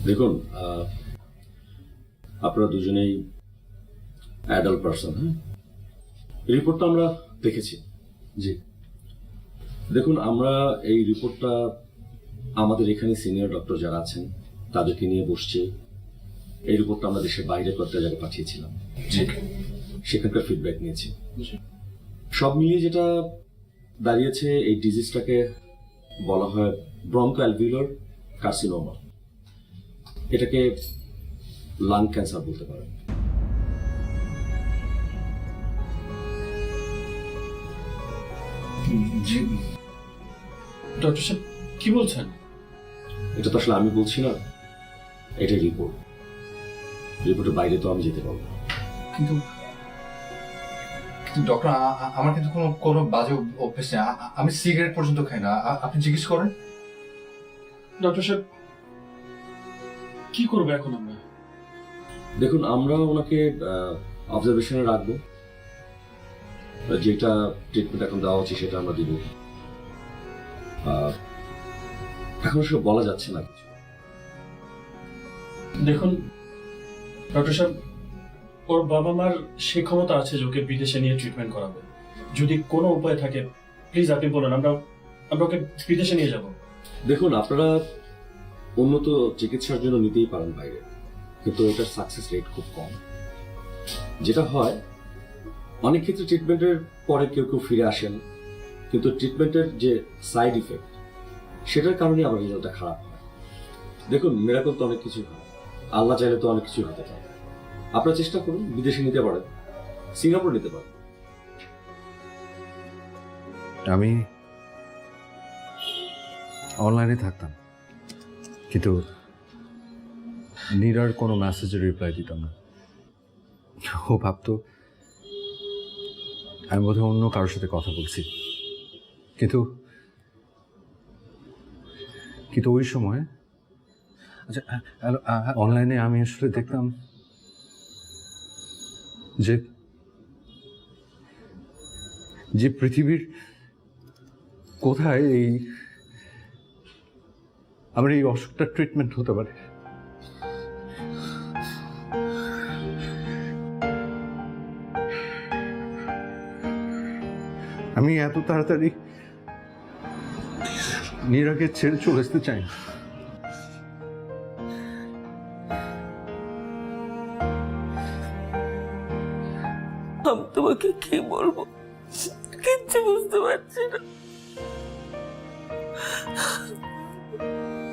দেখুন, আপনারা দুজনেই অ্যাডাল্ট পারসন। হ্যাঁ, রিপোর্টটা আমরা দেখেছি। জি। দেখুন, আমরা এই রিপোর্টটা আমাদের এখানে সিনিয়র ডক্টর যারা আছেন তাদেরকে নিয়ে বসছি। এই রিপোর্টটা আমরা দেশের বাইরে কয়েকটা জায়গায় পাঠিয়েছিলাম, সেখানকার ফিডব্যাক নিয়েছি। সব মিলিয়ে যেটা দাঁড়িয়েছে, এই ডিজিজটাকে বলা হয় ব্রঙ্কো অ্যালভিউলার কার্সিনোমা। এটাকে লাং ক্যান্সার বলতে পারেন। জি ডক্টর সাহেব, কি বলছেন? এটা তো আসলে আমি বলছি না, এটা রিপোর্ট। রিপোর্টের বাইরে তো আমি যেতে পারবো না। কিন্তু ডক্টর, আমার কিন্তু কোনো বাজে অভ্যেস নেই। আমি সিগারেট পর্যন্ত খাই না। আপনি জিজ্ঞেস করেন। ডক্টর সাহেব, কি করবো এখন আমরা? দেখুন, আমরা ওনাকে অবজারভেশনে রাখবো। যেটা ট্রিটমেন্ট এখন দেওয়া হচ্ছে সেটা আমরা দিব। এখন সব বলা যাচ্ছে না কিছু। দেখুন ডক্টর সাহেব, ওর বাবা মার সে ক্ষমতা আছে যে ওকে বিদেশে নিয়ে ট্রিটমেন্ট করাবে। যদি কোনো উপায় থাকে প্লিজ আপনি বলেন, আমরা ওকে বিদেশে নিয়ে যাব। দেখুন, আপনারা উন্নত চিকিৎসার জন্য নিতেই পারেন বাইরে, কিন্তু এটার সাকসেস রেট খুব কম। যেটা হয়, অনেক ক্ষেত্রে ট্রিটমেন্টের পরে কেউ কেউ ফিরে আসেন, কিন্তু ট্রিটমেন্টের যে সাইড ইফেক্ট সেটার কারণে আবার রেজাল্টটা খারাপ হয়। দেখুন, মিরাকল তো অনেক কিছু হয়, আল্লাহ চাইলে তো অনেক কিছু হতে পারে। আপনারা চেষ্টা করুন, বিদেশে নিতে পারেন, সিঙ্গাপুর নিতে পারেন। আমি অনলাইনে থাকতাম, কিন্তু নীরার কোনো মেসেজের রিপ্লাই দিতাম না। ও ভাবতো আমি বোধহয় অন্য কারোর সাথে কথা বলছি। কিন্তু ওই সময় আচ্ছা, অনলাইনে আমি আসলে দেখতাম যে পৃথিবীর কোথায় আমার এই অসুখটার ট্রিটমেন্ট হতে পারে। আমি এত তাড়াতাড়ি নীরাকে ছেড়ে চলে আসতে চাই না। আমি তোমাকে কি বলবো, কিচ্ছু বুঝতে পারছি না।